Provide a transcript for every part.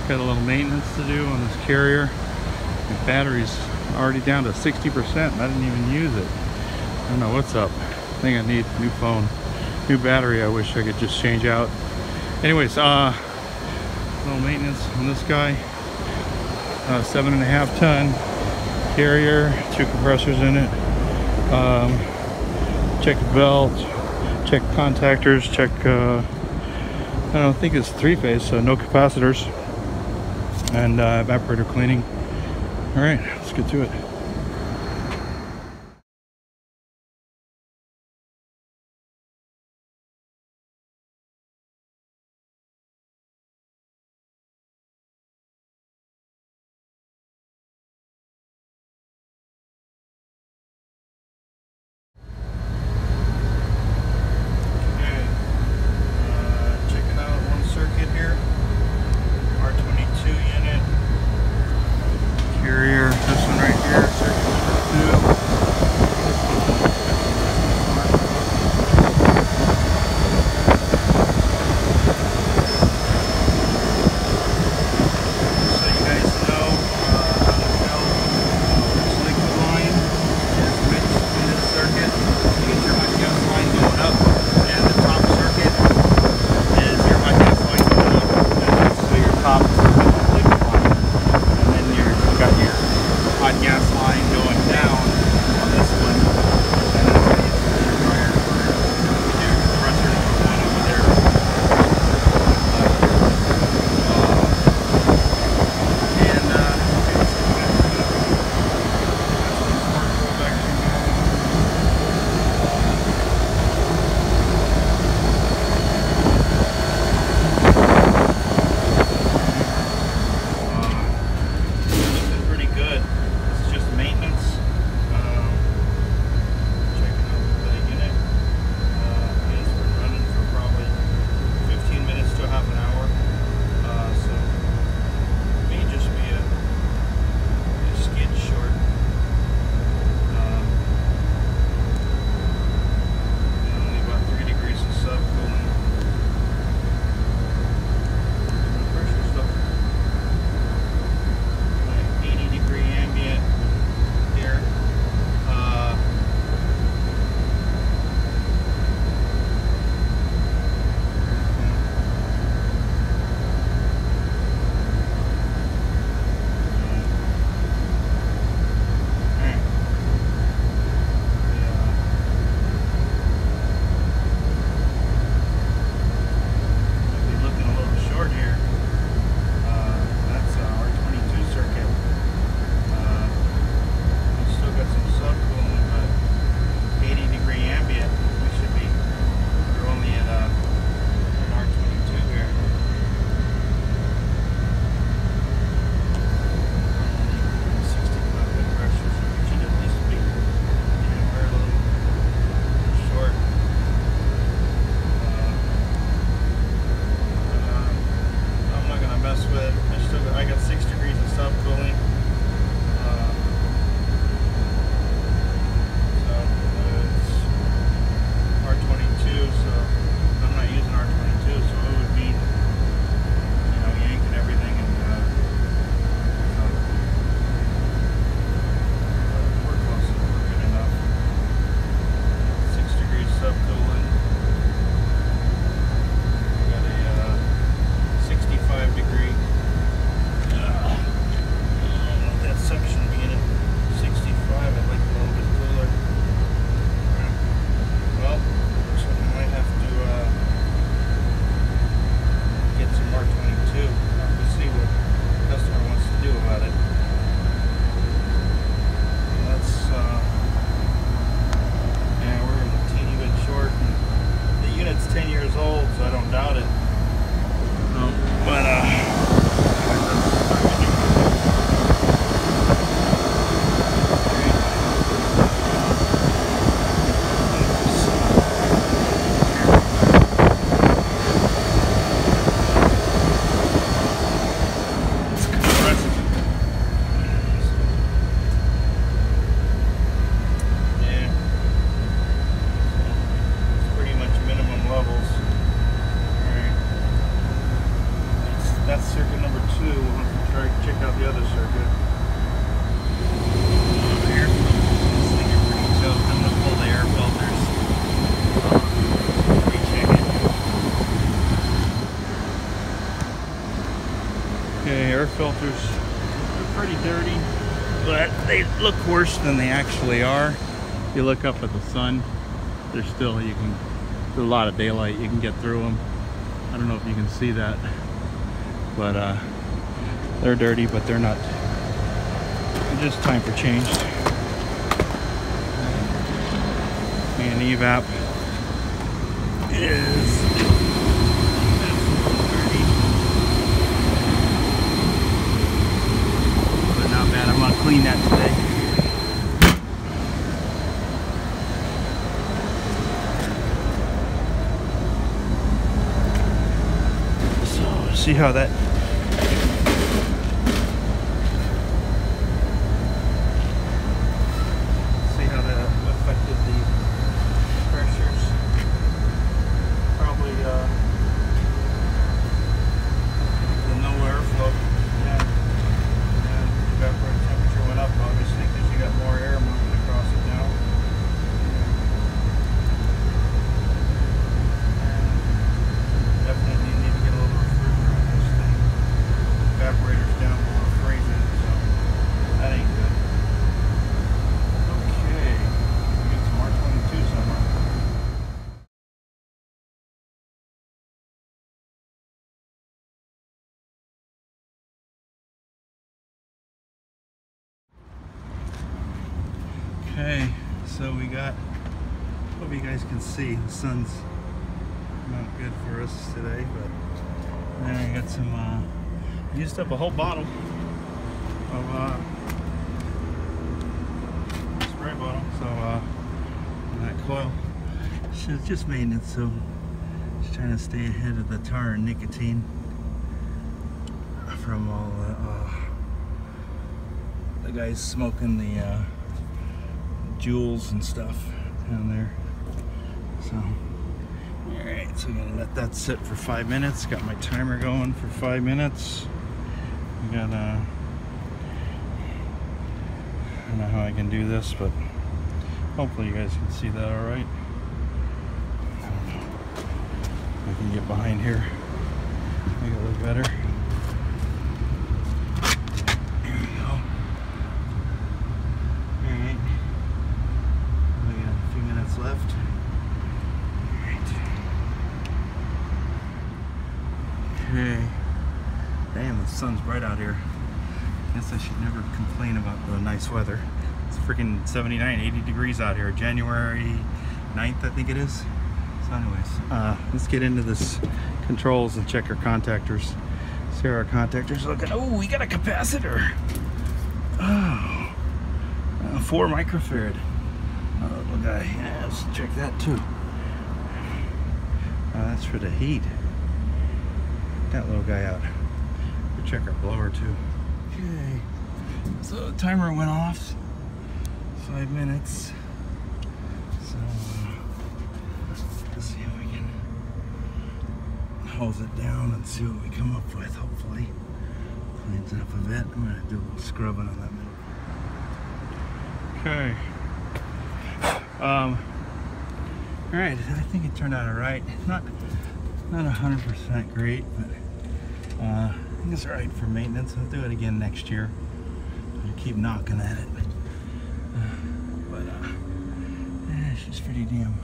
Got a little maintenance to do on this carrier. The battery's already down to 60%. I didn't even use it. I don't know what's up. I think I need a new phone, new battery. I wish I could just change out. Anyways, little maintenance on this guy. 7.5 ton carrier, 2 compressors in it. Check the belt, check contactors, check I don't think it's 3-phase, so no capacitors, and evaporator cleaning. All right, let's get to it. Carrier, this one right here. are pretty dirty, but they look worse than they actually are. If you look up at the sun, there's still, there's a lot of daylight, you can get through them. I don't know if you can see that, but they're dirty, but they're not. It's just time for change. And evap is dirty, but not bad. I'm gonna clean that today. So see how that affected the pressures. Probably the no airflow. Yeah. And evaporator temperature went up, obviously, because you got more air moving across it now. And definitely need to get a little refrigerator on this thing. Evaporator's down below freezing, so that ain't good. Okay, so we got, hope you guys can see, the sun's not good for us today, but then I got some, used up a whole bottle of spray bottle, so that coil, it's just maintenance, so just trying to stay ahead of the tar and nicotine from all the guys smoking the jewels and stuff down there. So alright, so I'm gonna let that sit for 5 minutes. Got my timer going for 5 minutes. I got I don't know how I can do this, but hopefully you guys can see that alright. I don't know. I can get behind here, make it look better. Left. Alright. Okay. Damn, the sun's bright out here. Guess I should never complain about the nice weather. It's freaking 79, 80 degrees out here. January 9th, I think it is. So anyways, let's get into this controls and check our contactors. See how our contactors are looking. Oh, we got a capacitor. Oh, 4 microfarad. Little guy, yeah, let's check that too. That's for the heat. That little guy out. We'll check our blower too. Okay, so the timer went off. 5 minutes. So let's see if we can hose it down and see what we come up with. Hopefully, cleans it up a bit. I'm gonna do a little scrubbing on that middle. Okay. Alright, I think it turned out alright. Not 100% great, but I think it's alright for maintenance. I'll do it again next year. I'll keep knocking at it. Yeah, it's just pretty damn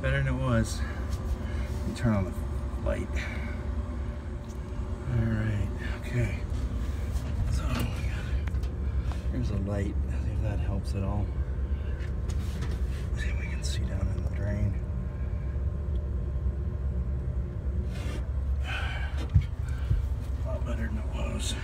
better than it was. Let me turn on the light. Alright, okay. So, here's a light. See if that helps at all. See if we can see down in the drain. A lot better than it was.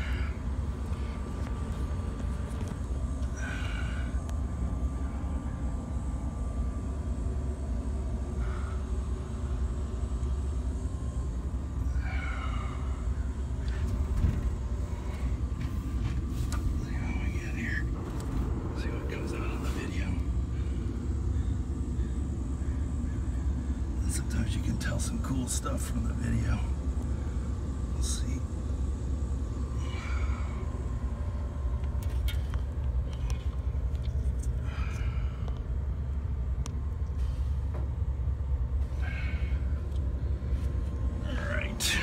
Sometimes you can tell some cool stuff from the video. We'll see. All right.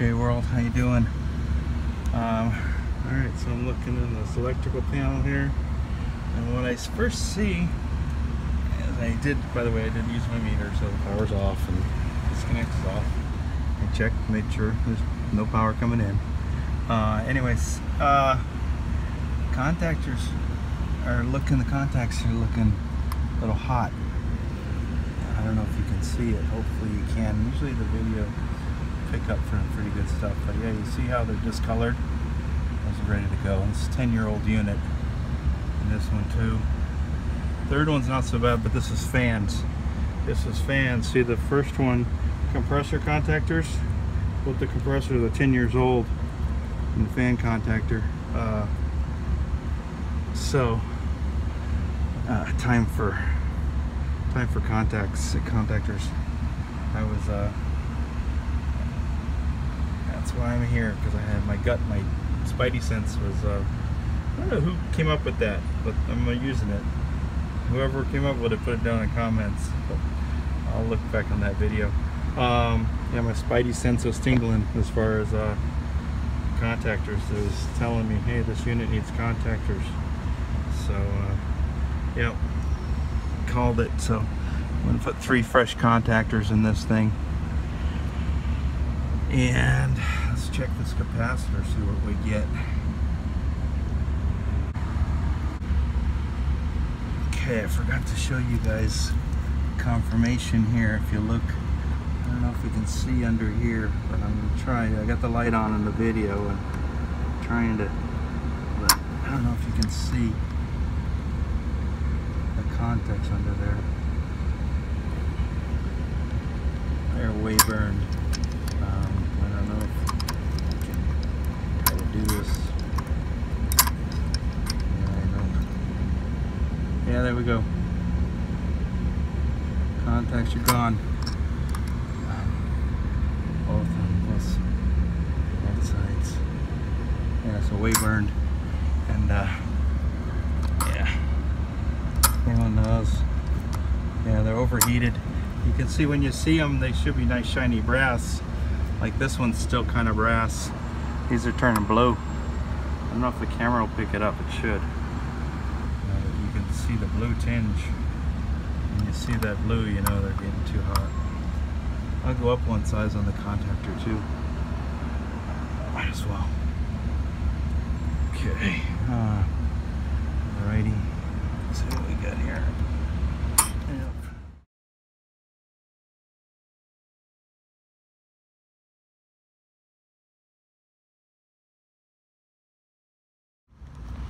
Okay, world, how you doing? Alright, so I'm looking in this electrical panel here, and what I first see, as I did, by the way, I did use my meter, so the power's off and disconnects off. I checked, made sure there's no power coming in. Anyways, contactors are looking, the contacts are looking a little hot. I don't know if you can see it, hopefully you can. Usually the video pick up for pretty good stuff, but yeah, you see how they're discolored? Those are ready to go. It's a 10-year-old unit, and this one too. Third one's not so bad, but this is fans. This is fans. See the first one, compressor contactors with the compressor, the 10 years old, and the fan contactor. Time for contactors. That's why I'm here, because I had my spidey sense was, I don't know who came up with that, but I'm using it. Whoever came up with it, put it down in the comments. But I'll look back on that video. Yeah, my spidey sense was tingling as far as contactors. It was telling me, hey, this unit needs contactors. So, yeah, called it. So I'm gonna put 3 fresh contactors in this thing. And let's check this capacitor, see what we get. Okay, I forgot to show you guys confirmation here. If you look, I don't know if you can see under here, but I'm gonna try. I got the light on in the video and I'm trying to, but I don't know if you can see the contacts under there. They're way burned. I don't know if I can try to do this. Yeah, there we go. Contacts are gone. Both sides. Yeah, so way burned. And yeah, everyone knows. Yeah, they're overheated. You can see when you see them, they should be nice shiny brass. Like this one's still kind of brass. These are turning blue. I don't know if the camera will pick it up. It should. You can see the blue tinge. When you see that blue, you know they're getting too hot. I'll go up one size on the contactor too. Might as well. Okay. Alrighty. Let's see what we got here. Yep.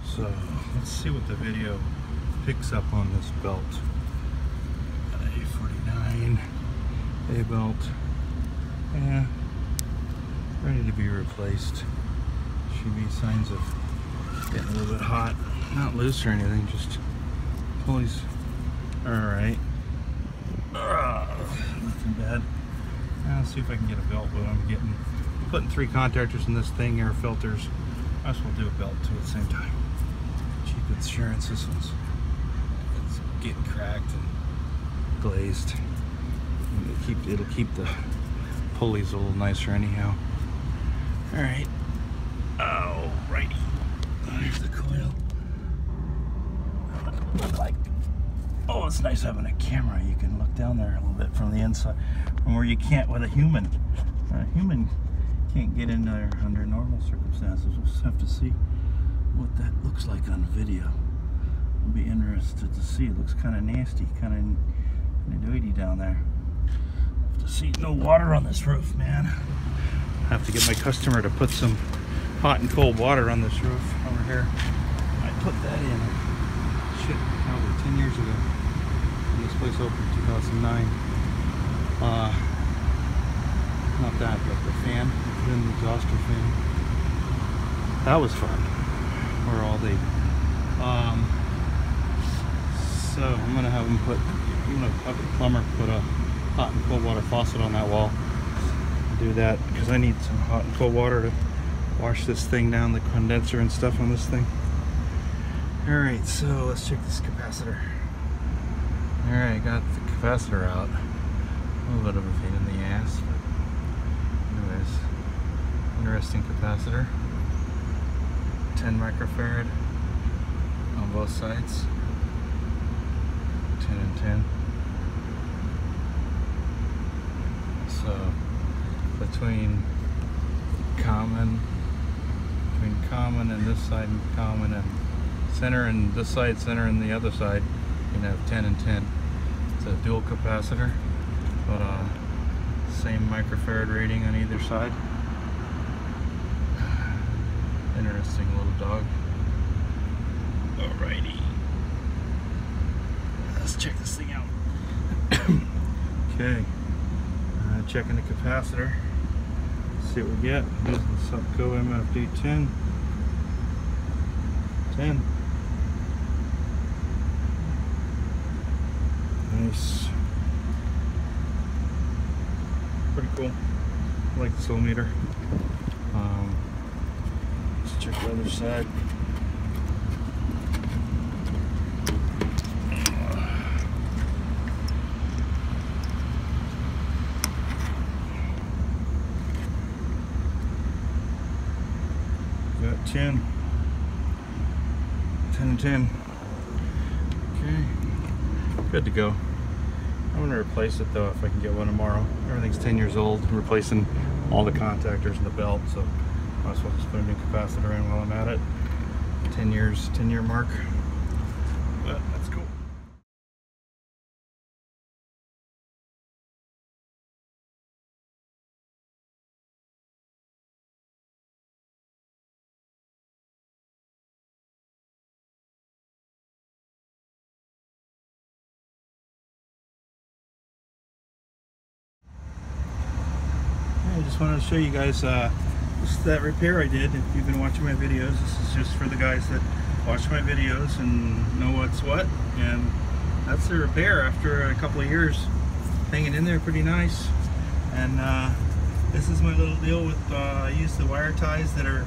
So let's see what the video picks up on this belt. A49, A belt. Yeah, ready to be replaced. Should be signs of getting a little bit hot. Not loose or anything, just pulleys. Alright. Nothing bad. I'll see if I can get a belt, but I'm putting 3 contactors in this thing, air filters. I might as well do a belt too at the same time. Cheap insurance. This one's getting cracked and glazed. It'll keep the pulleys a little nicer anyhow. Alright. Alrighty. There's the coil. Look like, oh, it's nice having a camera. You can look down there a little bit from the inside, from where you can't with a human. A human can't get in there under normal circumstances. We'll just have to see what that looks like on video. I'll be interested to see. It looks kind of nasty, kind of dirty down there. Have to see. No water on this roof, man. I have to get my customer to put some hot and cold water on this roof over here. I put that in, shit, probably 10 years ago. When this place opened in 2009. Not that, but the fan, then the exhauster fan. That was fun. Or all day. So I'm gonna have them have the plumber put a hot and cold water faucet on that wall. Do that because I need some hot and cold water to wash this thing down, the condenser and stuff on this thing. Alright, so let's check this capacitor. Alright, got the capacitor out. A little bit of a pain in the ass, but anyways, Interesting capacitor. 10 microfarad on both sides. 10 and 10. So between common and this side, and common and center, and this side, center, and the other side, you can have 10 and 10. It's a dual capacitor, but same microfarad rating on either side. Interesting little dog. Alrighty, let's check this thing out. Okay, checking the capacitor. See what we get. This is the Subco MFD 10. 10. Nice. Pretty cool. I like this little meter. Let's check the other side. Got 10 and 10. Okay, good to go. I'm gonna replace it though if I can get one tomorrow. Everything's 10 years old. I'm replacing all the contactors in the belt, so might as well just put a new capacitor in while I'm at it. 10 years, 10-year mark. But that's cool. I just wanted to show you guys just that repair I did. If you've been watching my videos, this is just for the guys that watch my videos and know what's what. And that's the repair after a couple of years hanging in there pretty nice. And this is my little deal with I use the wire ties that are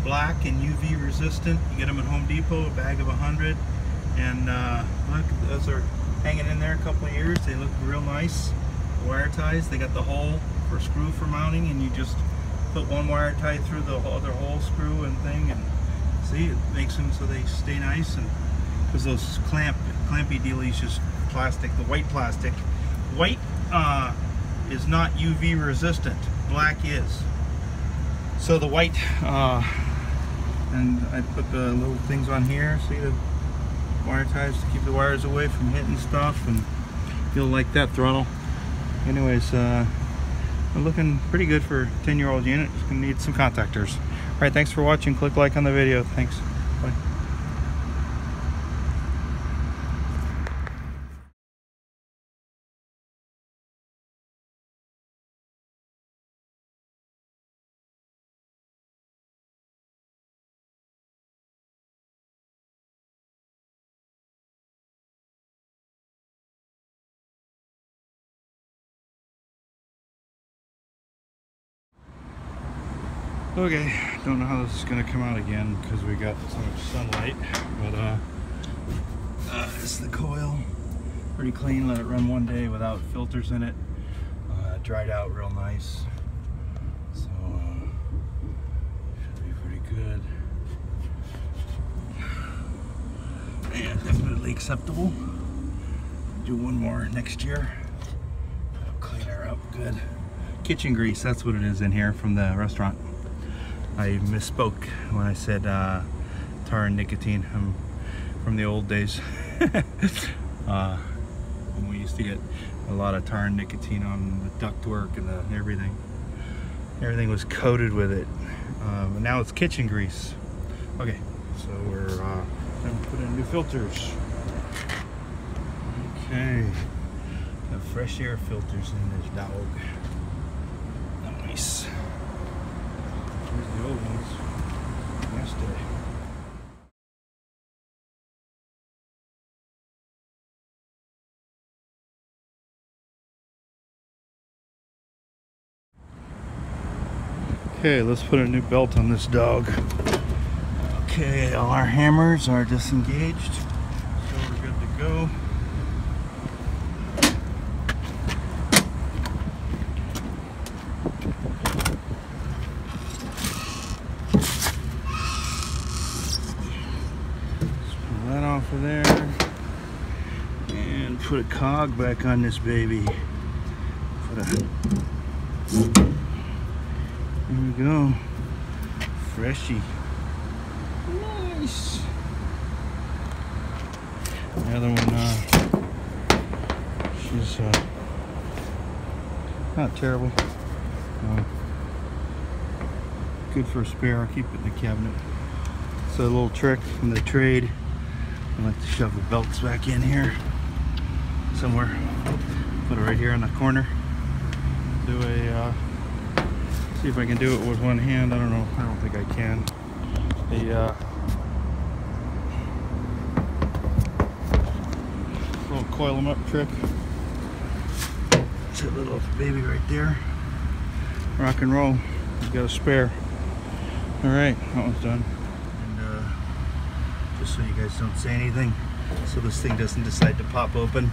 black and UV resistant. You get them at Home Depot, a bag of 100. And look, those are hanging in there a couple of years. They look real nice. The wire ties, they got the hole for screw for mounting, and you just put one wire tie through the other hole screw and thing, and see, it makes them so they stay nice. And because those clampy dealies, just plastic, the white plastic. White is not UV resistant, black is. So the white, and I put the little things on here, see the wire ties to keep the wires away from hitting stuff, and you'll like that throttle. Anyways, we're looking pretty good for a 10-year-old unit. Just gonna need some contactors. All right, thanks for watching. Click like on the video. Thanks. Bye. Okay, don't know how this is going to come out again because we got so much sunlight, but this is the coil. Pretty clean, let it run one day without filters in it. Dried out real nice, so should be pretty good. And definitely acceptable. Do one more next year. That'll clean her up good. Kitchen grease, that's what it is in here from the restaurant. I misspoke when I said tar and nicotine. I'm from the old days. When we used to get a lot of tar and nicotine on the ductwork and everything. Everything was coated with it. But now it's kitchen grease. Okay, so we're going to put in new filters. Okay, got fresh air filters in this dog. Nice. Here's the old ones. Yesterday. Okay, let's put a new belt on this dog. Okay, all our hammers are disengaged, so we're good to go. that off of there. And put a cog back on this baby. There we go. Freshy. Nice. The other one, she's not terrible. Good for a spare. I'll keep it in the cabinet. So a little trick from the trade. I like to shove the belts back in here somewhere. Put it right here on the corner. Do a see if I can do it with one hand. I don't know. I don't think I can. Little coil them up trick. That's that little baby right there. Rock and roll. You got a spare. All right, that one's done. And just so you guys don't say anything, so this thing doesn't decide to pop open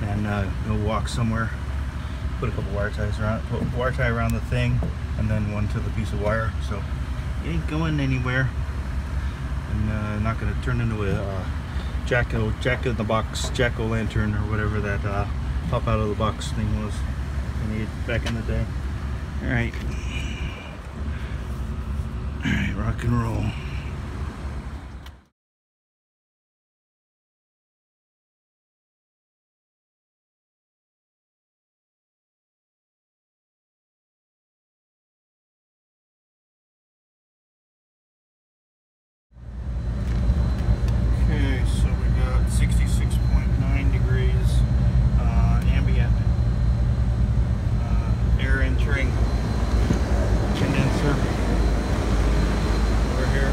and go walk somewhere. Put a couple wire ties around, put a wire tie around the thing, and then one to the piece of wire, so it ain't going anywhere. And not going to turn into a jack in the box, jack-o'-lantern, or whatever that pop out of the box thing was I need back in the day. All right, rock and roll. Okay, so we got 66.9 degrees ambient air entering condenser over here.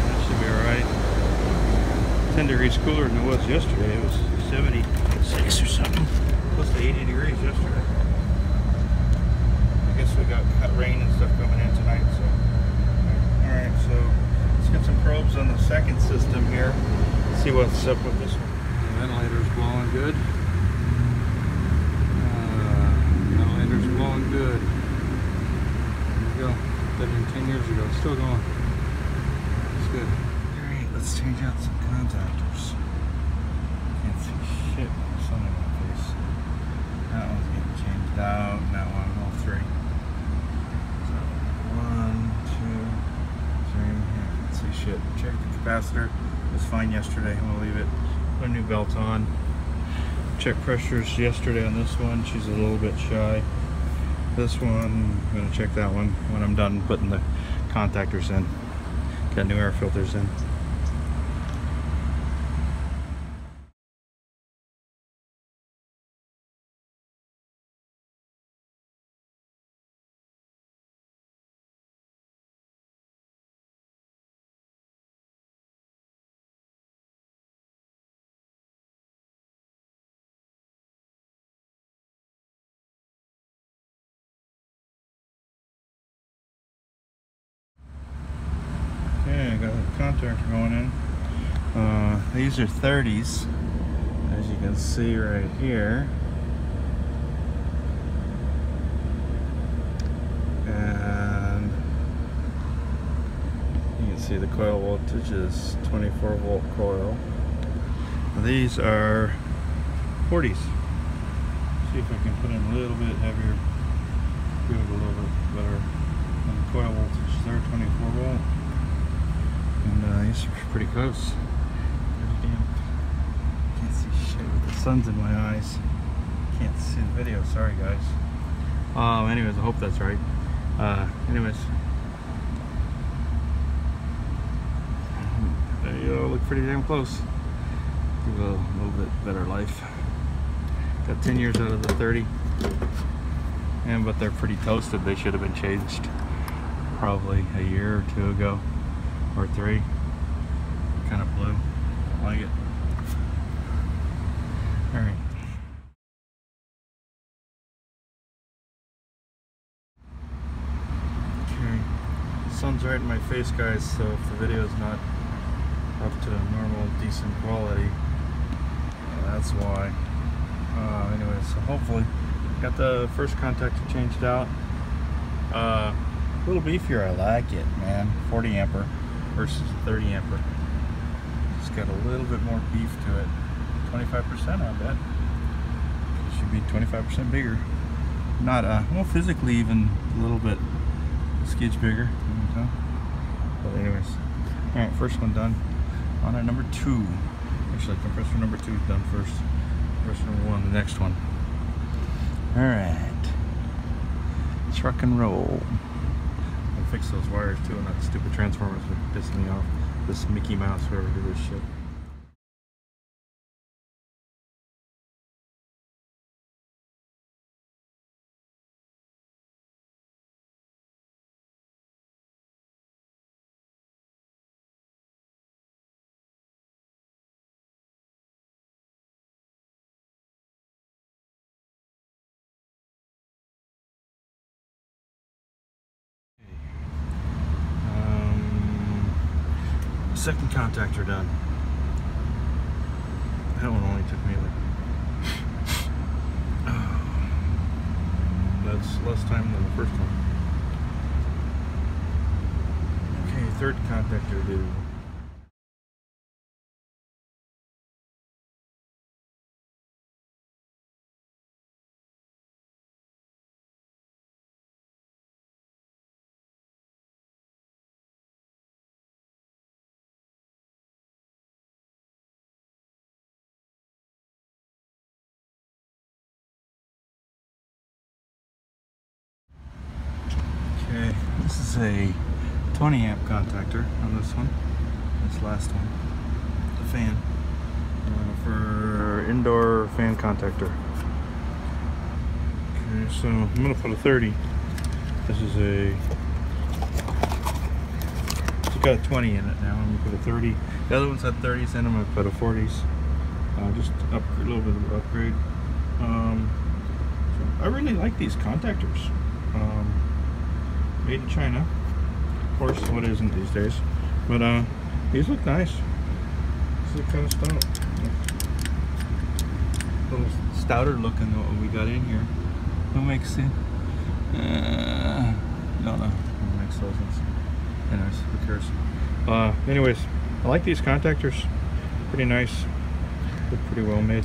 That should be alright. 10 degrees cooler than it was yesterday. It was 76 or something. Close to 80 degrees yesterday. I guess we got rain and stuff coming in tonight, so. Alright, so let's get some probes on the second system here. See what's up with this one. The ventilator's blowing good. Ventilator's blowing good. There we go. Did it 10 years ago. Still going. It's good. Alright, let's change out some contactors. Can't see shit with the sun in my face. That one's getting changed out, and that one, all three. So, 1, 2, 3. Yeah, I can't see shit. Check the capacitor. It was fine yesterday. I'm gonna leave it. Put a new belt on. Check pressures yesterday on this one. She's a little bit shy. This one, I'm gonna check that one when I'm done putting the contactors in. Got new air filters in. Okay, I got a contactor going in. These are 30s, as you can see right here. And you can see the coil voltage is 24 volt coil. These are 40s. See if I can put in a little bit heavier, give it a little bit better. And the coil voltage there, 24 volt. And these are pretty close. Pretty damn. Can't see shit with the sun's in my eyes. Can't see the video, sorry guys. Anyways, I hope that's right. Anyways. There you go, look pretty damn close. Give it a little bit better life. Got 10 years out of the 30. But they're pretty toasted. They should have been changed probably a year or two ago. Or 3. Kind of blue. Like it. Alright. Okay. The sun's right in my face, guys, so if the video is not up to normal, decent quality, that's why. Anyways, so hopefully, got the first contactor changed out. A little beefier, I like it, man. 40 ampere. versus a 30 amper. It's got a little bit more beef to it. 25%, I bet. It should be 25% bigger. Not, well, physically even a little bit, a skidge bigger. But anyways, all right, first one done. On our number 2. Actually, compressor number 2 is done first. Compressor number 1, the next one. All right. Truck and roll. I'll fix those wires too, and that stupid transformers are pissing me off. This Mickey Mouse, whoever did this shit. Second contactor done. That one only took me like that's less time than the first one. Okay, third contactor due. Okay, this is a 20 amp contactor on this one. This last one, the fan, for indoor fan contactor. Okay, so I'm gonna put a 30. This is a, it's got a 20 in it now. I'm gonna put a 30. The other ones had 30s in them. I put a 40s. Just a little bit of upgrade. So I really like these contactors. Made in China, of course. What isn't these days? But these look nice. This is the kind of stout. A little stouter looking than what we got in here. What makes it? No, what makes those ones? Anyways, who cares? Anyways, I like these contactors. Pretty nice. They're pretty well made.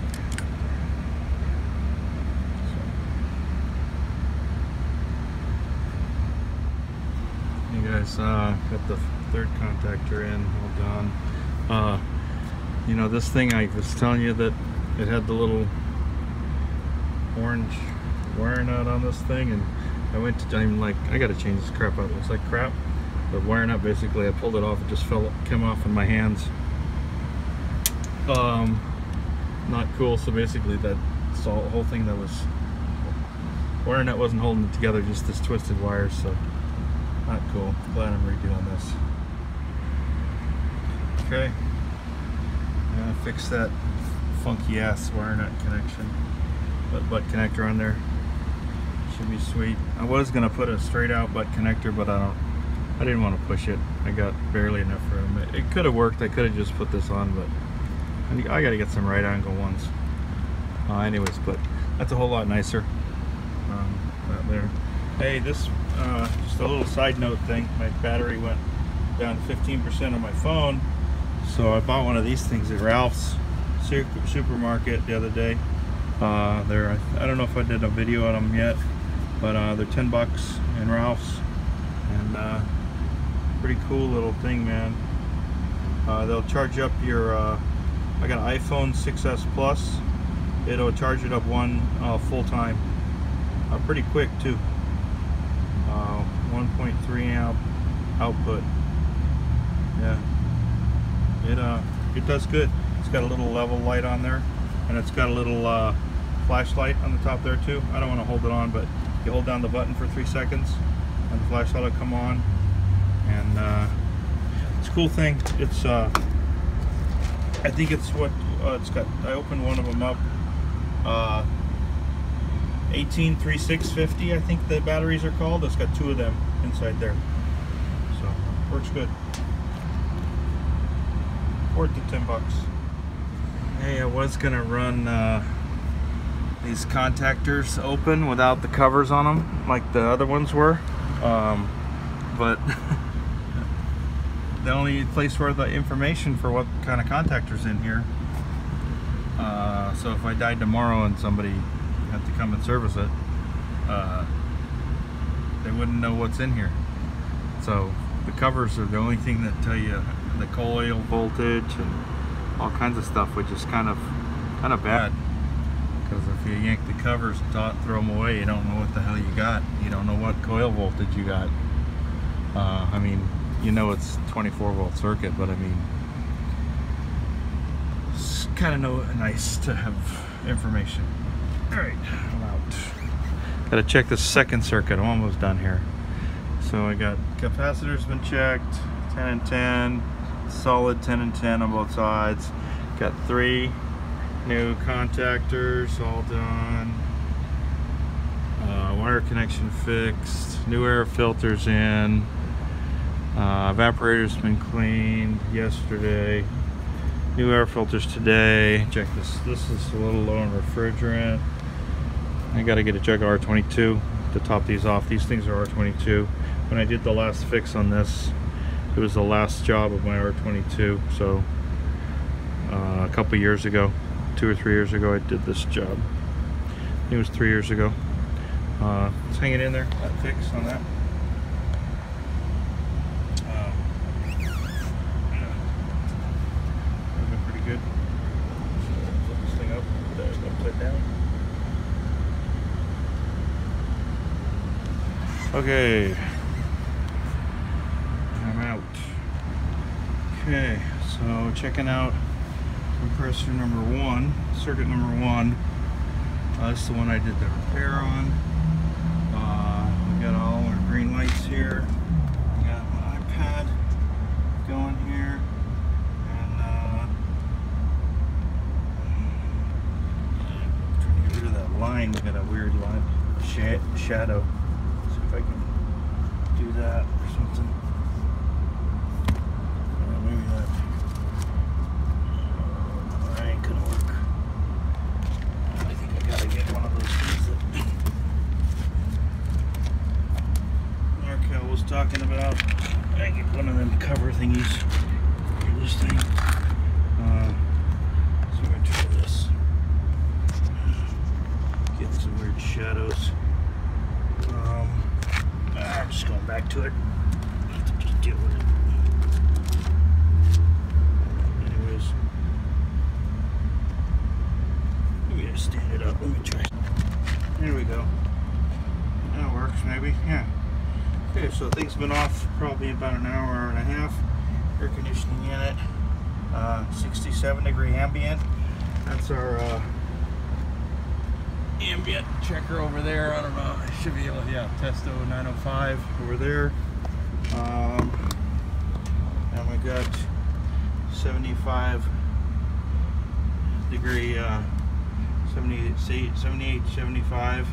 Guys, got the third contactor in, all done. You know, this thing, I was telling you that it had the little orange wire nut on this thing, and I went to, I'm like, I gotta change this crap out. It looks like crap. The wire nut, basically, I pulled it off, it just came off in my hands. Not cool. So basically, that whole thing that was wire nut wasn't holding it together, just this twisted wire. So not cool. Glad I'm redoing this. Okay. Fix that funky ass wire nut connection. Butt connector on there. Should be sweet. I was gonna put a straight out butt connector, but I didn't want to push it. I got barely enough room. It could have worked. I could have just put this on, but I got to get some right angle ones. Anyways, but that's a whole lot nicer. That there. Hey, this just a little side note thing. My battery went down 15% on my phone, so I bought one of these things at Ralph's supermarket the other day. I don't know if I did a video on them yet, but they're 10 bucks in Ralph's, and pretty cool little thing, man. They'll charge up your I got an iPhone 6s Plus. It'll charge it up one full time, pretty quick too. 1.3 amp output. Yeah, it does good. It's got a little level light on there, and it's got a little flashlight on the top there too. I don't want to hold it on, but you hold down the button for 3 seconds and the flashlight will come on, and it's a cool thing. It's I think it's what it's got. I opened one of them up, 183650, I think the batteries are called. It's got 2 of them inside there, so works good. Worth the 10 bucks. Hey, I was gonna run these contactors open without the covers on them like the other ones were, but the only place where the information for what kind of contactor's in here. So if I died tomorrow and somebody had to come and service it, they wouldn't know what's in here. So the covers are the only thing that tell you the coil voltage and all kinds of stuff, which is kind of bad, because if you yank the covers and throw them away, you don't know what the hell you got. You don't know what coil voltage you got. I mean, you know it's 24 volt circuit, but I mean, it's kind of nice to have information. All right, I'm out. Gotta check the second circuit. I'm almost done here. So I got capacitor's been checked, 10 and 10, solid 10 and 10 on both sides. Got 3 new contactors all done. Wire connection fixed. New air filters in. Evaporator's been cleaned yesterday. New air filters today. Check this. This is a little low in refrigerant. I got to get a jug of R22 to top these off. These things are R22. When I did the last fix on this, it was the last job of my R22. So a couple years ago, 2 or 3 years ago, I did this job. I think it was 3 years ago. It's hanging in there, that fix on that. Looking pretty good. Flip this thing up, put it upside down. Okay, I'm out. Okay, so checking out compressor number 1, circuit number 1. That's the one I did the repair on. We got all our green lights here. I got my iPad going here, and trying to get rid of that line. We got a weird line, shadow. See if I can do that or something. Maybe that ain't gonna work. I think I gotta get one of those things that Markel was talking about. I get one of them cover thingies for this thing. So I'm gonna try this. Get some weird shadows. I'm just going back to it. I have to just deal with it. Anyways, let me just stand it up. Let me try. Here we go. That works, maybe. Yeah. Okay, so things have been off probably about an hour and a half. Air conditioning unit, 67 degree ambient. That's our ambient checker over there. I don't know. I should be able to, yeah, Testo 905 over there. And we got 75 degree, 78, 75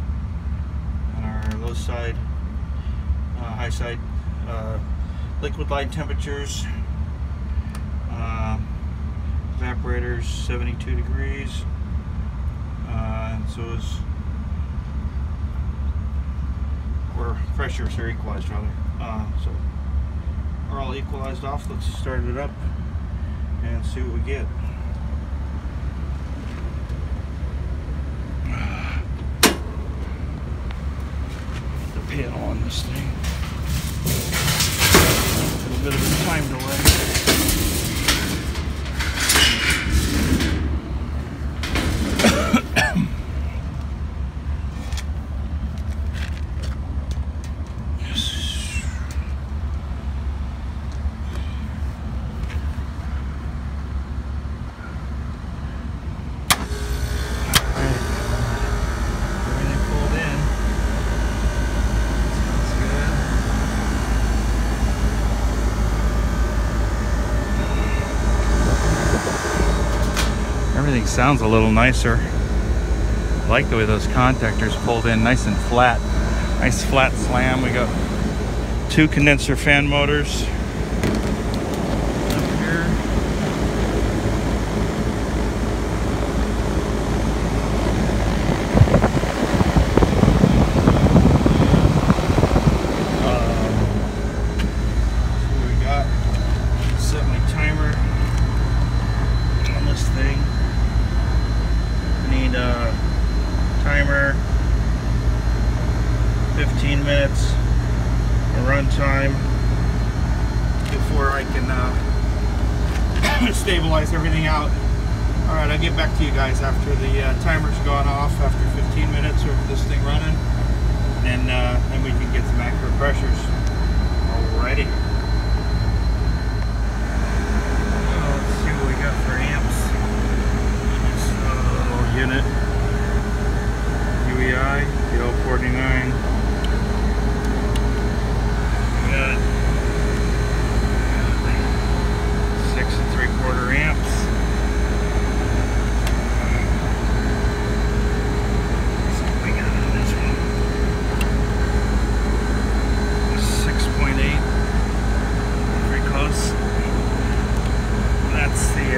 on our low side, high side, liquid line temperatures. Evaporator's 72 degrees. And so is, or pressures are equalized rather. So we're all equalized off. Let's start it up and see what we get. The panel on this thing. A little bit of a time delay. Everything sounds a little nicer. I like the way those contactors pulled in nice and flat. Nice flat slam. We got 2 condenser fan motors up here. So we got stabilize everything out. Alright, I'll get back to you guys after the timer's gone off after 15 minutes of this thing running. And then we can get some accurate pressures. Alrighty. Let's see what we got for amps. This little unit. UEI, Belt 49. We got 6 3/4 amps. So we got on this one 6.8. Pretty close. That's the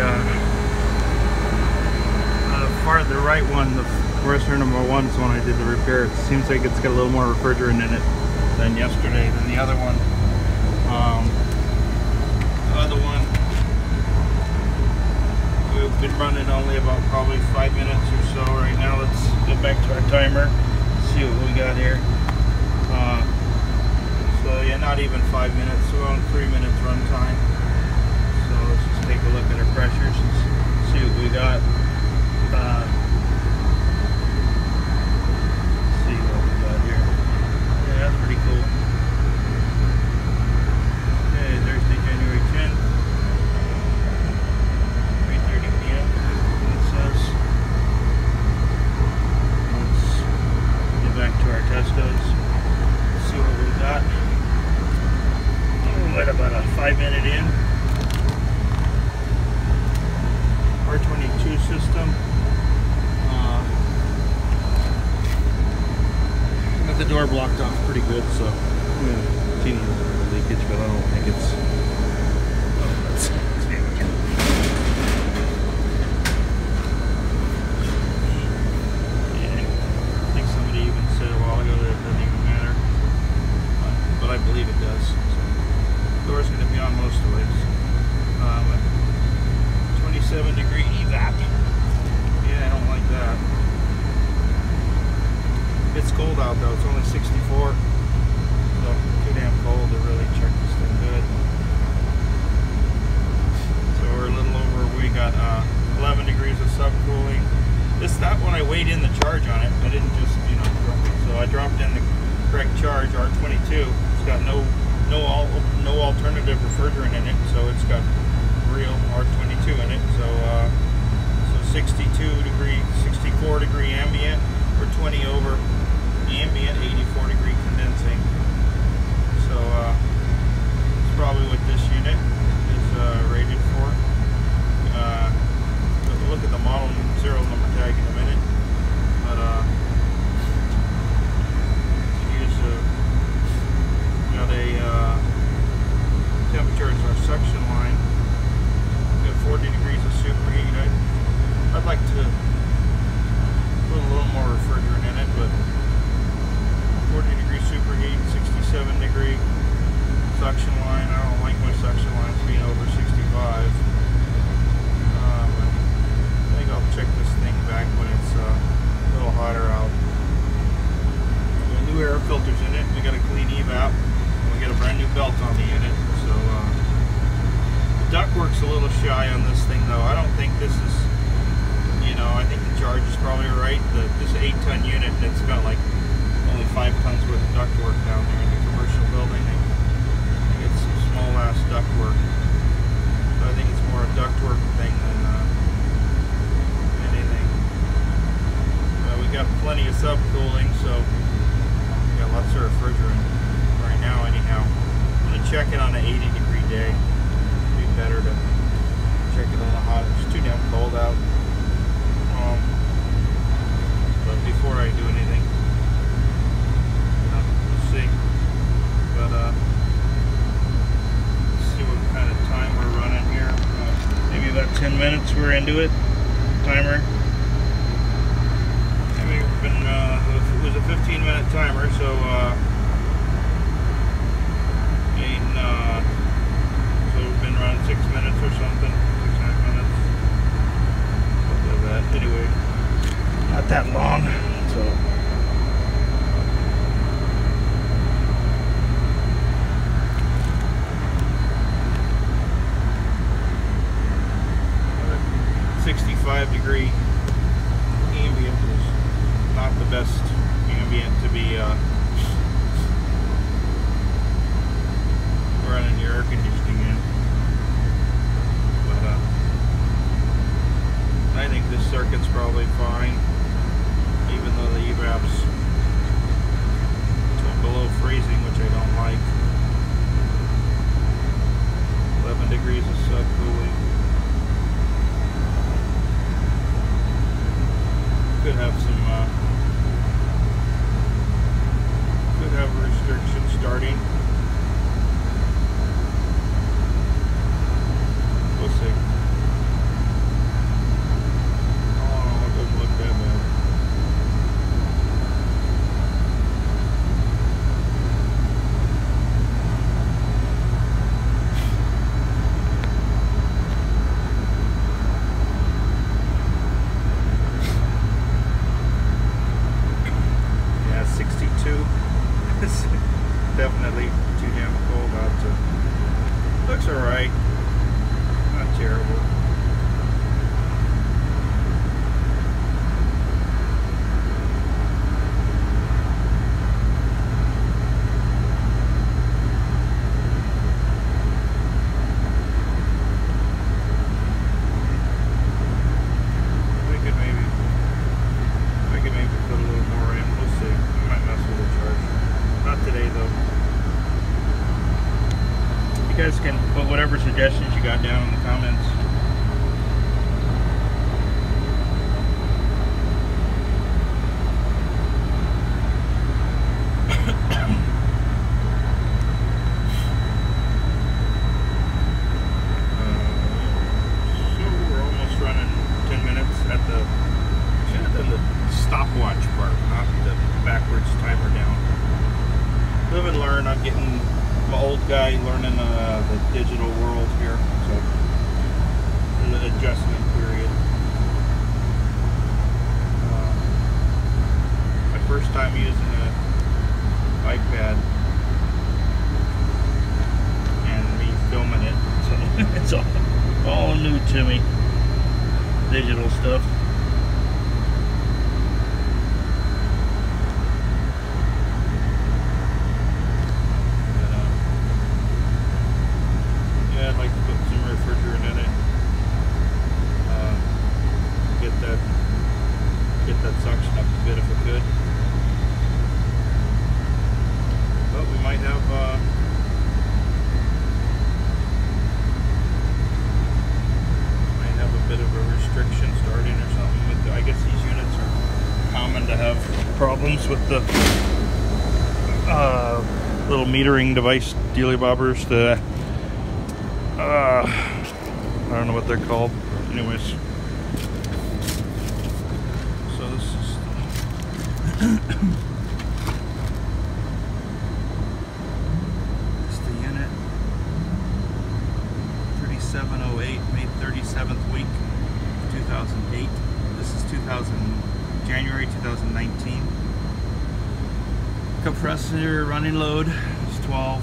the right one. The compressor number 1 is when I did the repair. It seems like it's got a little more refrigerant in it than yesterday than the other one. The other one, we've been running only about probably 5 minutes or so right now. Let's get back to our timer, see what we got here. So yeah, not even 5 minutes, so around 3 minutes run time. So let's just take a look at our pressures and see what we got. See what we got here. Yeah, that's pretty cool. Okay, Thursday, January 10th, 3:30 p.m. It says. Let's get back to our Testos. See what we got. We're about a 5 minute in. R22 system. Got the door blocked off pretty good, so yeah, teeny little leakage, but I don't think it's. Oh, let's see if we can. Yeah, I think somebody even said a while ago that it doesn't even matter, but I believe it does. So, the door's going to be on most of it. 27-degree evap. Yeah, I don't like that. It's cold out though, it's only 64. So too damn cold to really check this thing good. So we're a little over, we got 11 degrees of subcooling. That one I weighed in the charge on it. I didn't just, you know, so I dropped in the correct charge, R22. It's got no alternative refrigerant in it, so it's got real R22 in it. So 64 degree ambient, or 20 over ambient, 84 degree condensing. So it's probably what this unit is rated for. We'll look at the model serial number tag in a minute. But here's got a temperature is our suction line. We got 40 degrees of superheat. I'd like to put a little more refrigerant in it, but 40 degree superheat, 67 degree suction line. I don't like my suction lines being over 65. But I think I'll check this thing back when it's a little hotter out. We got new air filters in it. We got a clean evap. We got a brand new belt on the unit. So the ductwork's a little shy on this thing though. I don't think this is, you know, I think the charge is probably right. This 8-ton unit, and it's got like only 5 tons worth of ductwork down there in the commercial building. I think it's some small ass ductwork. So I think it's more a ductwork thing than anything. We got plenty of subcooling, so we got lots of refrigerant right now anyhow. I'm going to check it on an 80 degree day. It'd be better to check it on the hot. It's too damn cold out. But before I do anything, we'll see. But let's see what kind of time we're running here. Maybe about 10 minutes we're into it. Timer. Maybe we've been, it was a 15-minute timer, so so we've been running 6 minutes or something. 6.5 minutes. Something like that. Anyway, not that long. So 65-degree ambient is not the best ambient to be running your air conditioning in. But I think this circuit's probably fine, even though the evap's below freezing, which I don't like. 11 degrees of subcooling. Could have some could have a restriction starting. We'll see. Oh, it doesn't look that bad. Definitely too damn cold out to. Looks alright. Not terrible. I could maybe put a little more in. We'll see. I might mess with the charge. Not today though. You guys can put whatever suggestions you got down in the comments. So we're almost running 10 minutes at the. Should have done the stopwatch part, not the backwards timer down. Live and learn. I'm getting my old guy learning the digital world here, so an adjustment period. My first time using an iPad and me filming it, so it's all new to me. Digital stuff. I'd like to put some refrigerant in it. Get that suction up a bit if I could. But we might have a bit of a restriction starting or something with I guess these units are common to have problems with the little metering device dealy bobbers. I don't know what they're called. Anyways, so this is it's the unit 3708, made 37th week, 2008. This is January 2019. Compressor running load is 12.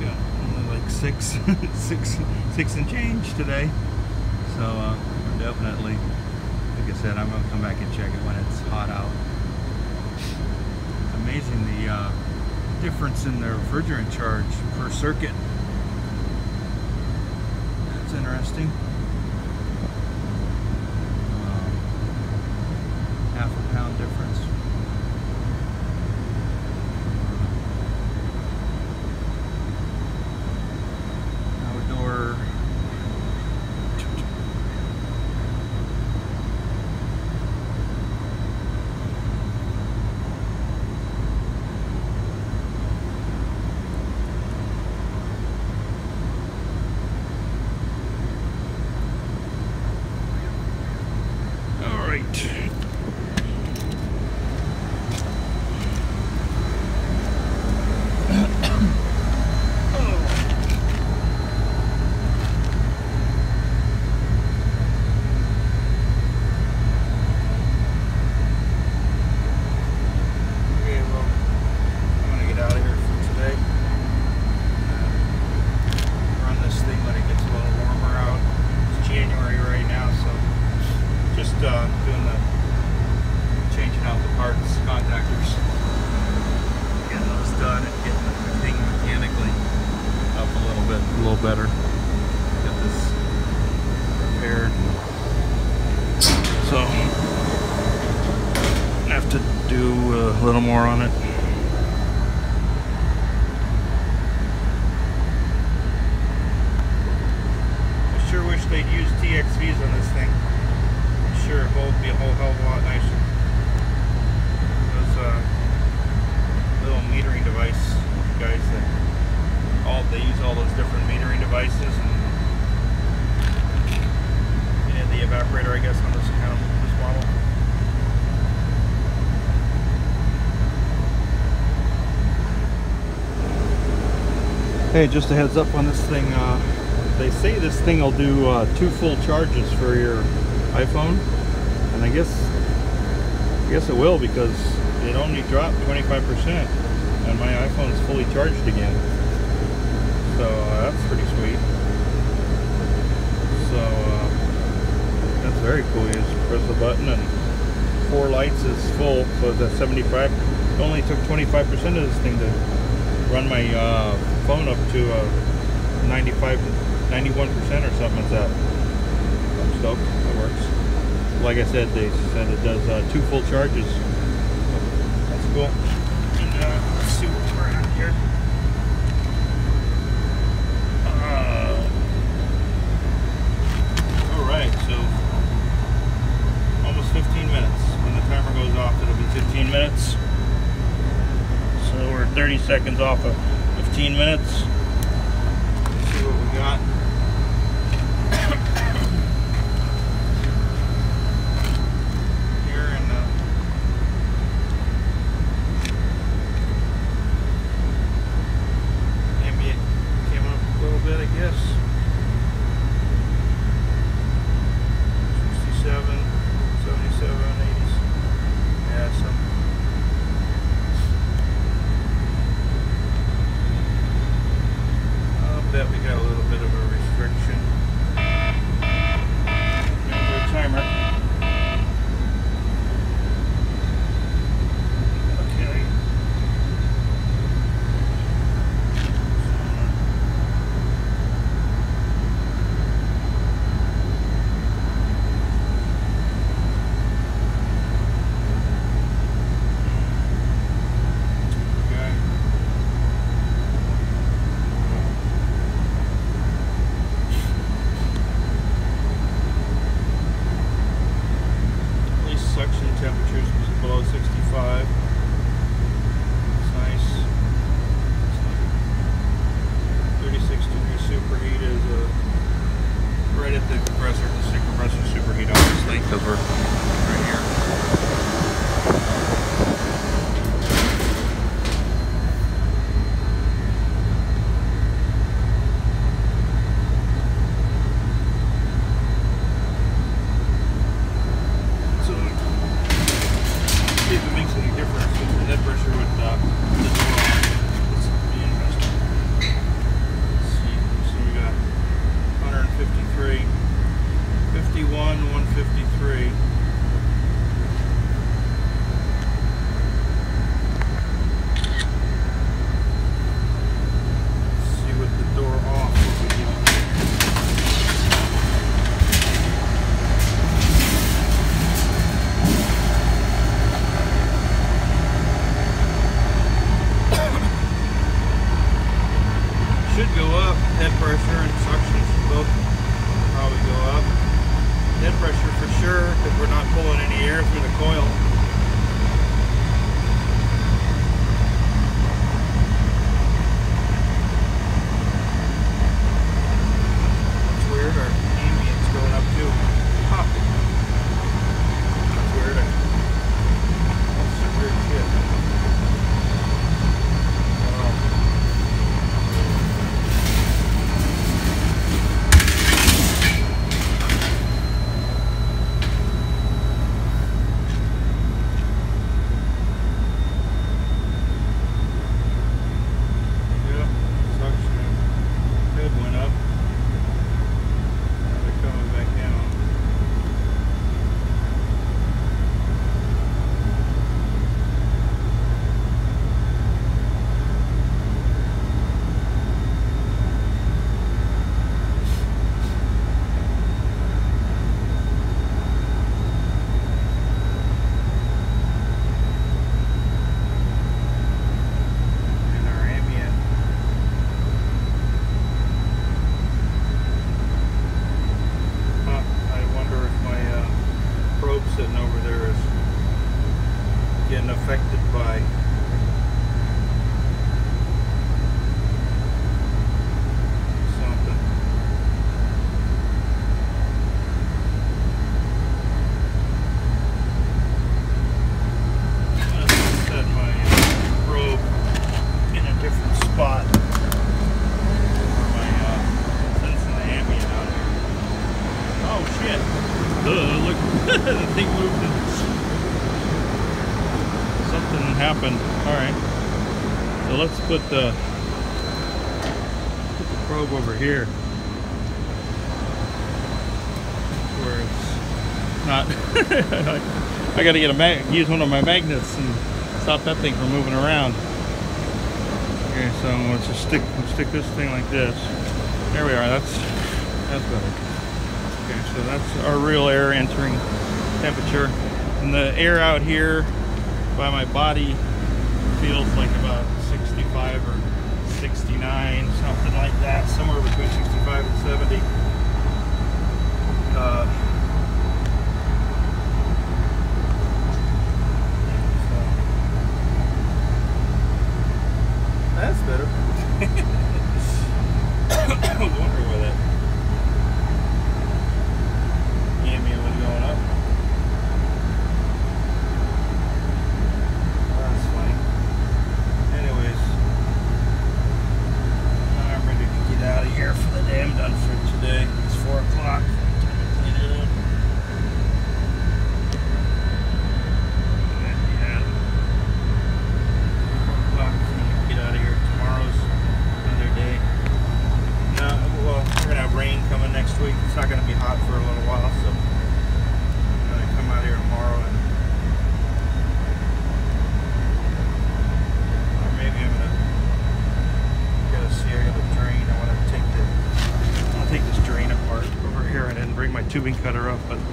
Yeah, only like six and change today. So we're definitely, like I said, I'm gonna come back and check it when it's hot out. It's amazing the difference in the refrigerant charge per circuit. That's interesting. Half a pound difference. Outdoor. a little better. Get this repaired. So I have to do a little more on it. I sure wish they'd use TXVs on this thing. I'm sure it will be a whole hell of a lot nicer. Those little metering device guys that they use all those different metering devices, and the evaporator, I guess, on this model. Hey, just a heads up on this thing. They say this thing will do 2 full charges for your iPhone, and I guess it will, because it only dropped 25%, and my iPhone's fully charged again. So that's pretty sweet. So that's very cool. You just press the button and 4 lights is full, so it's at 75. It only took 25% of this thing to run my phone up to 95, 91% or something. It's at. I'm stoked. That works. Like I said, they said it does 2 full charges. That's cool. And let's see what we're at here. Alright, so almost 15 minutes. When the timer goes off, it'll be 15 minutes. So we're 30 seconds off of 15 minutes. Let's see what we got. Here in ambient came up a little bit, I guess. 67, 77, 80s. Yeah, some. I'll bet we got a little bit of a restriction. Remember the timer. Okay. Suction temperatures below 65. It's nice. 36 degree superheat is right at the compressor. The compressor superheat, obviously, because we're right here. See if it makes any difference with the head pressure with the door. This will be interesting. Let's see. So we got 153, 51, 153. Let's see with the door off what we get. Should go up. Head pressure and suction should both probably go up. Head pressure for sure, because we're not pulling any air through the coil. That's weird. Our ambient's going up too. Huh. That's weird. That's some weird shit. happened. All right. So let's put the probe over here where it's not. I got to get use one of my magnets and stop that thing from moving around. Okay, so let's just stick this thing like this. There we are. That's better. Okay, so that's our real air entering temperature, and the air out here by my body feels like about 65 or 69, something like that, somewhere between 65 and 70. That's better. I was wondering why that ambient was going up. Oh, that's funny. Anyways, I'm ready to get out of here for the day. I'm done for today. It's 4 o'clock. Time to clean it up. Yeah. 4 o'clock. Get out of here. Tomorrow's another day. Well, we're gonna have rain coming next week. It's not gonna be hot for a little while, so I'm gonna come out here tomorrow, and or maybe I'm gonna see. I got a drain. I want to take this drain apart over here. I didn't bring my tubing cutter up, but I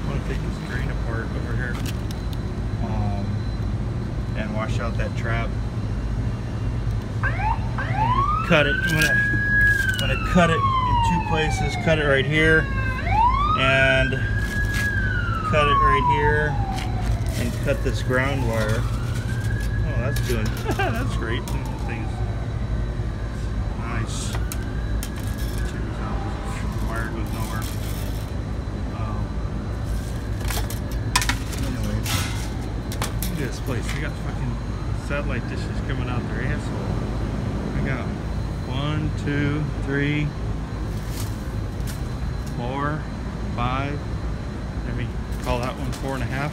want to take this drain apart over here and wash out that trap. Cut it. I'm gonna cut it in 2 places. Cut it right here, and cut it right here, and cut this ground wire. Oh, that's doing. That's great. This thing's nice. Check this out. The wire goes nowhere. Anyways, look at this place. We got fucking satellite dishes coming out their asshole. I got 1, 2, 3, 4, 5. Let me call that one 4.5.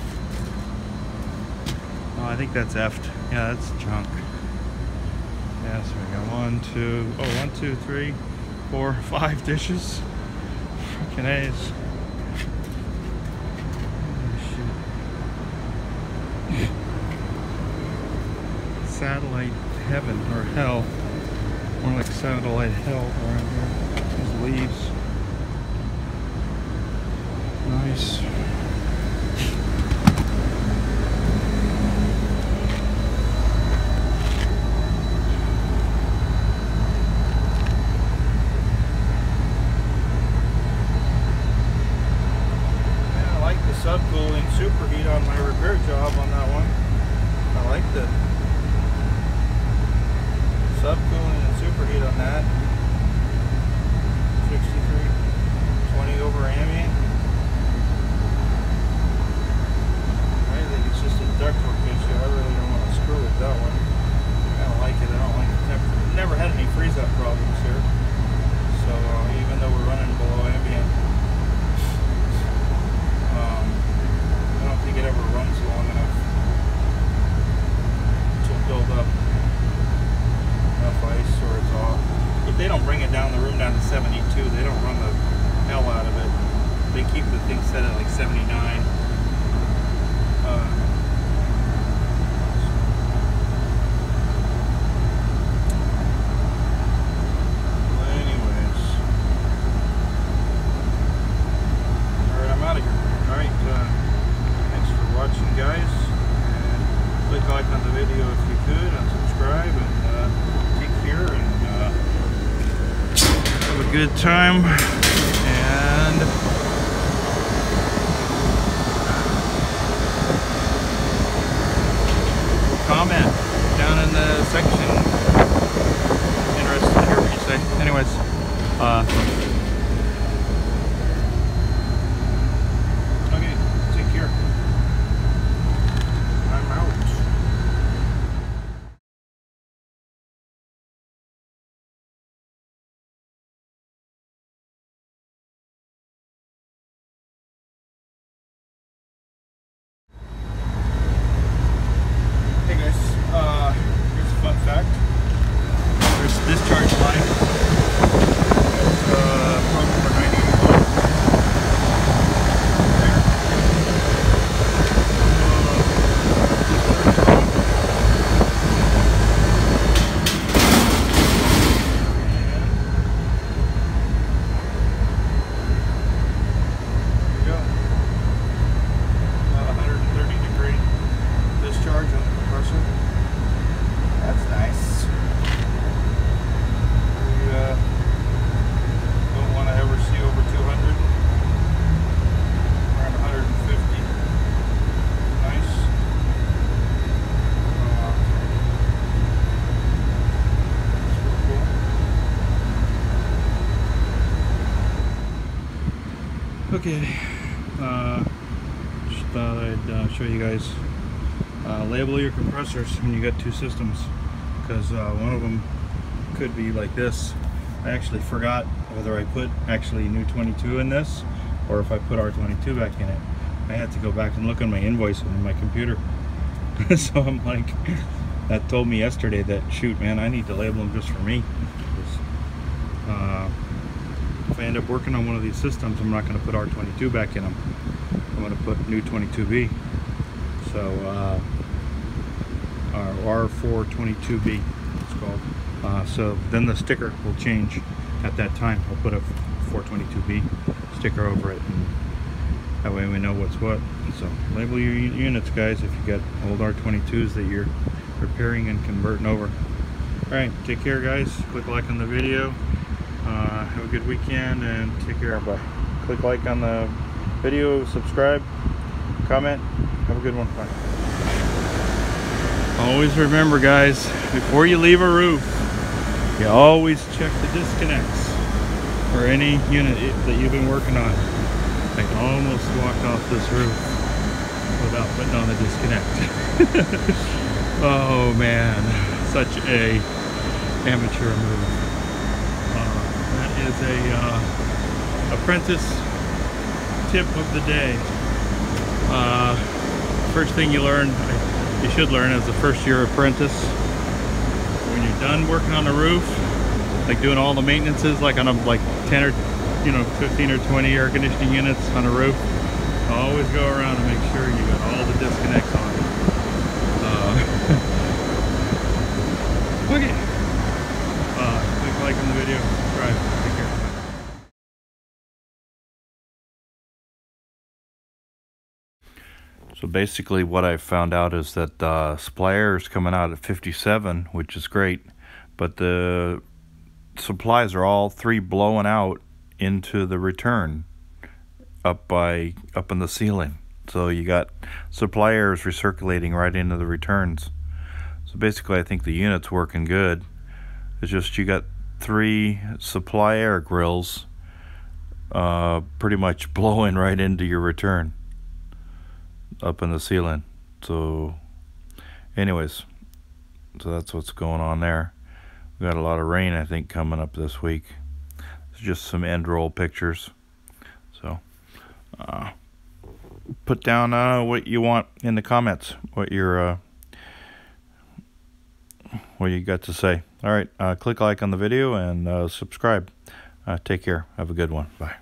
Oh, I think that's effed. Yeah, that's junk. Yeah, so we got 1, 2, 3, 4, 5 dishes. Freaking A's. Oh, shit. Satellite heaven or hell. More like satellite hell around here. These leaves. Nice. Yeah, I like the subcooling superheat on my repair job on that one. I like the subcooling and superheat on that. 63, 20 over ambient. I think it's just a ductwork issue. I really don't want to screw with that one. I don't like it. I don't like the temperature. Never had any freeze-up problems here. So even though we're running below ambient, I don't think it ever runs long enough to build up enough ice or it's off. If they don't bring it down the room down to 72, they don't run the hell out of it. They keep the thing set at like 79. Anyways. Alright, I'm out of here. Alright, thanks for watching, guys. And click like on the video if you could, and subscribe, and take care, and have a good time, and comment down in the section. Interested to hear what you say. Anyways, okay, take care. I'm out. Hey guys. Okay, just thought I'd show you guys. Label your compressors when you got two systems, because one of them could be like this. I actually forgot whether I put actually new 22 in this or if I put R22 back in it. I had to go back and look on my invoice on my computer. So I'm like, that told me yesterday that, shoot man, I need to label them just for me. If I end up working on one of these systems, I'm not going to put R22 back in them. I'm going to put new 22B. So R422B it's called. So then the sticker will change at that time. I'll put a 422B sticker over it, and that way we know what's what. So label your units, guys, if you got old R22s that you're repairing and converting over. Alright, take care, guys. Click like on the video. Have a good weekend and take care. Bye. Click like on the video, subscribe, comment. Have a good one. Bye. Always remember, guys, before you leave a roof, you always check the disconnects for any unit that you've been working on. I almost walked off this roof without putting on the disconnect. Oh man, such a amateur move. That is a apprentice tip of the day. First thing you learn, you should learn as a first year apprentice, when you're done working on the roof, like doing all the maintenances, like on a 10 or 15 or 20 air conditioning units on a roof, always go around and make sure you got all the disconnects on. Okay. Click like on the video, subscribe, take care. So basically what I found out is that supply air is coming out at 57, which is great, but the supplies are all three blowing out into the return up in the ceiling. So you got supply air is recirculating right into the returns. So basically I think the unit's working good. It's just you got three supply air grills pretty much blowing right into your return up in the ceiling. So anyways, so that's what's going on there. We got a lot of rain, I think, coming up this week. It's just some end roll pictures. So put down what you want in the comments, what you got to say. All right, click like on the video and subscribe. Take care. Have a good one. Bye.